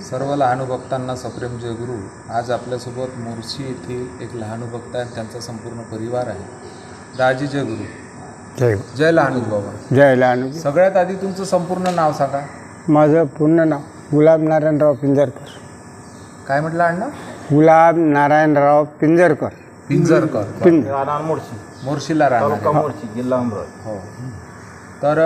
सर्व लहानू भक्तांना सप्रेम जय गुरु. आज आपल्यासोबत मोर्शी येथील एक लहानू भक्त आणि त्यांचा संपूर्ण परिवार आहे. दाजी जय गुरु. जय जय लहानू बाबा. जय लहानू. सगळ्यात आधी तुमचं संपूर्ण नाव सांगा. माझं पूर्ण नाव गुलाब नारायणराव पिंजरकर. काय म्हटलं अण्णा? गुलाब नारायणराव पिंजरकर. पिंजरकर. मोर्शी, मोर्शीला राहणार. तालुका मोर्शी, जिल्हा अमरावती. हो. तर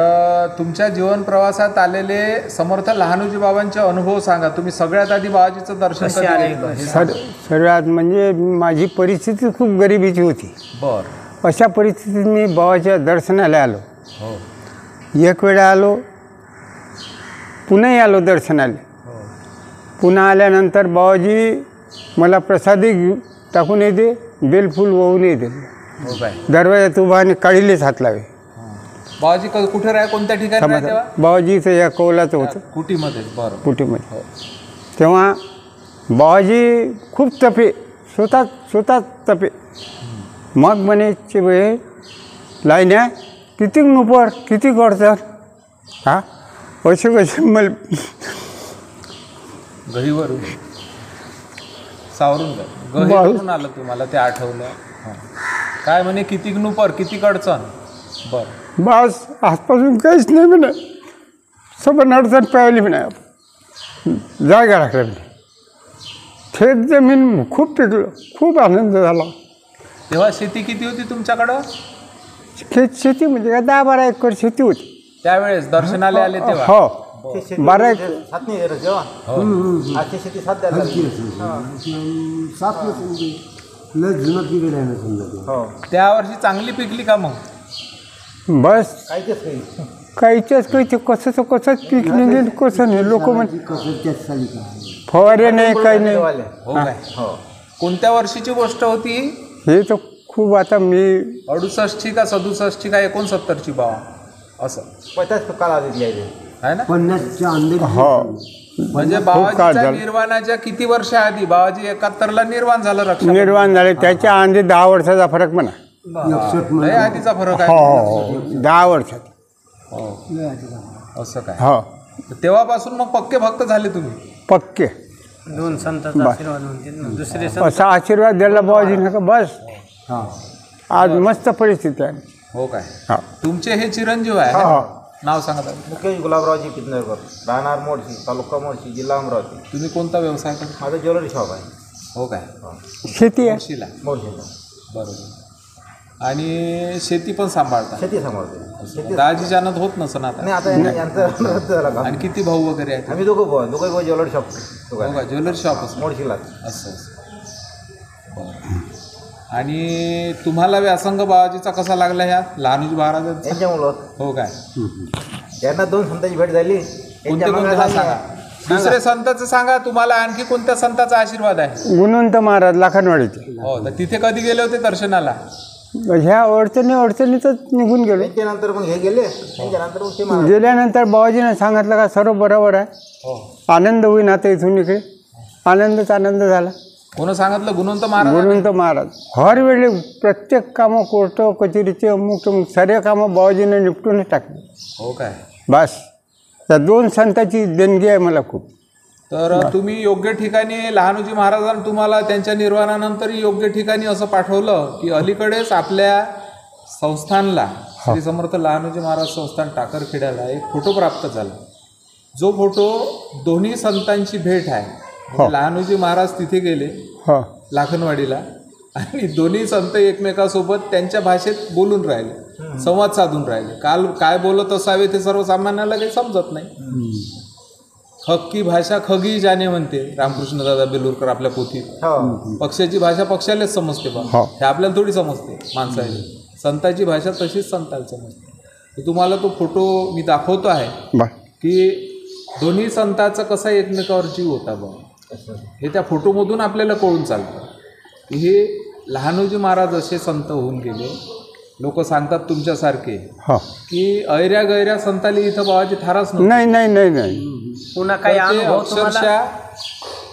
तुमच्या जीवन प्रवासात आलेले समर्थ लहानूजी बाबांचे अनुभव सांगा. तुम्ही सगळ्यात आधी बाबाजीचं दर्शन कधी घेतलं हे सांगा. सर्वात म्हणजे माझी परिस्थिती खूप गरिबीची होती. बर. अशा परिस्थितीत मी बाबाच्या दर्शनाला आलो. हो. एक वेळा आलो, पुन्हाही आलो दर्शनाला. हो. पुन्हा आल्यानंतर बाबाजी मला प्रसादी टाकून येते, बेलफूल वाहून येते. हो काय. दरवाजात उभा आणि काळीलेच हात लावे. बाबाजी कुठे राहा, कोणत्या ठिकाणी राहा तेव्हा? बाबाजीचं या कौलाचं होतं, कुटीमध्ये. बरं. कुटीमध्ये. तेव्हा बाबाजी खूप तपे, स्वतः तपे. मग म्हणायचे वेळ लाईन्या किती नुपर किती गडतर. हा असे कसे मला गहीवरून सावरून गहीवरून आलं तुम्हाला ते आठवलं. काय म्हणे किती नुपर किती अडचण. बरं. बस आजपासून काहीच नाही म्हणा. सबन अडचण पाहिली म्हणा. जागा राखल्या म्हणे. थेट जमीन खूप पिकलं, खूप आनंद झाला. तेव्हा शेती किती होती तुमच्याकडं? शेती म्हणजे काय 10-12 एकर शेती होती त्यावेळेस दर्शनाला आले तेव्हा? हो. 12 एकर. सात नाही जेव्हा आजची शेती 7 द्यायला हो. त्या वर्षी चांगली पिकली का मग? बस काहीच काही काहीच्याच काही ते कसंच पीक नाही, कसं नाही. लोक म्हणजे फवारे नाही, काही नाही. हो काय. कोणत्या वर्षीची गोष्ट होती? हे तर खूप आता मी 68 का 67 का 69ची बाबा असं 50 कालावधी आहे ना. 50च्या अंदर. हो. म्हणजे बाबाजीच्या निर्वाणाच्या किती वर्ष आधी? बाबाजी 71ला निर्वाण झालं. रक्षण निर्माण झाले त्याच्या अंदी 10 वर्षाचा फरक म्हणा. लय आधीचा फरक आहे. हो. 10 वर्षात. असं काय. हो. तेव्हापासून मग पक्के भक्त झाले तुम्ही? पक्के. 2 संतांचा आशीर्वाद म्हणते दुसरे असा आशीर्वाद दिला बाबाजी नका. बस आज मस्त परिस्थिती आहे. हो काय. हा. तुमचे हे चिरंजीव आहे. नाव सांगा. मुकेश गुलाबरावजी पिंजरकर, राहणार मोर्शी, तालुका मोर्शी, जिल्हा अमरावती. तुम्ही कोणता व्यवसाय करता? माझं ज्वेलरी शॉप आहे. हो काय. शेती आहे. मोर्शीला. मोर्शीला. बरोबर. आणि शेती पण सांभाळता? शेती सांभाळते. दाजी जानत होत नसं आता? नाही, आता यांचं रद्द झाला का. आणि किती भाऊ वगैरे आहेत? आम्ही दोघं ज्वेलरी शॉप. हो का. ज्वेलरी शॉप असं मोर्शीला. असं. बरं. आणि तुम्हाला व्यासंग बाबाजीचा कसा लागला ह्या लहानूजी महाराजांचा? यांच्या मुलं. हो काय. यांना 2 संतांची भेट झाली. कोणते कोणते सांगा. दुसरे संतांचं सांगा. तुम्हाला आणखी कोणत्या संतांचा आशीर्वाद आहे? गुणवंत महाराज लाखनवाडीचे. हो. तर तिथे कधी गेले होते दर्शनाला? ह्या अडचणीतच निघून गेलो. त्यांच्यानंतर मग हे गेले. त्यांच्यानंतर मग ते गेल्यानंतर बाबाजीने सांगितलं का सर्व बरोबर आहे. हो. आनंद होईन आता इथून इकडे. आनंदच आनंद झाला. कोण सांगितलं? गुणवंत महाराज. गुणवंत महाराज हर वेळी प्रत्येक कामं कोर्ट कचेरीचे अमुक सर्व कामं बाबाजीने निपटूनच टाकले. हो काय. बस त्या 2 संतांची देणगी आहे मला खूप. तर तुम्ही योग्य ठिकाणी लहानूजी महाराजांनी तुम्हाला त्यांच्या निर्वाणानंतरही योग्य ठिकाणी असं पाठवलं की अलीकडेच आपल्या संस्थानला श्री समर्थ लहानूजी महाराज संस्थान टाकरखेड्याला एक फोटो प्राप्त झाला. जो फोटो दोन्ही संतांची भेट आहे. लहानूजी महाराज तिथे गेले लाखनवाडीला आणि दोन्ही संत एकमेकासोबत त्यांच्या भाषेत बोलून राहिले, संवाद साधून राहिले. काल काय बोलत असावे ते सर्वसामान्याला काही समजत नाही. हक्की भाषा खगी जाणे म्हणते रामकृष्ण दादा बेलूरकर आपल्या पोथीत. पक्षाची भाषा पक्षालाच समजते बा. हे आपल्याला थोडी समजते माणसाची. संतांची भाषा तशीच संतांना समजते. तुम्हाला तो फोटो मी दाखवतो आहे की दोन्ही संतांचा कसा एकमेकावर जीव होता बा. हे त्या फोटोमधून आपल्याला कळून चालतं की हे लहानूजी महाराज असे संत होऊन गेले. लोक सांगतात तुमच्यासारखे की ऐऱ्या गैऱ्या संताली इथं बाबाजी थाराच नाही. पुन्हा काही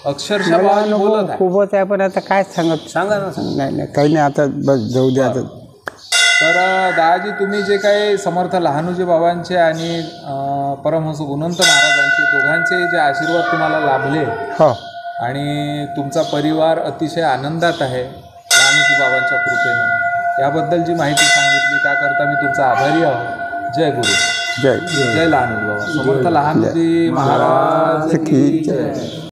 अक्षरशः बाबाजी बोलत आहे. खूपच आहे. पण आता काय सांगा ना. नाही काही नाही. आता बस जाऊ द्या. आता तर दादाजी तुम्ही जे काही समर्थ लहानूजी बाबांचे आणि परमहंस गुणवंत महाराजांचे दोघांचे जे आशीर्वाद तुम्हाला लाभले हो आणि तुमचा परिवार अतिशय आनंदात आहे लहानूजी बाबांच्या कृपेने, याबद्दल जी माहिती सांगितली त्याकरता मी तुमचा आभारी आहोत. जय गुरु. जय जय लहानूजी बाबा. समर्थ लहानूजी महाराज की जय.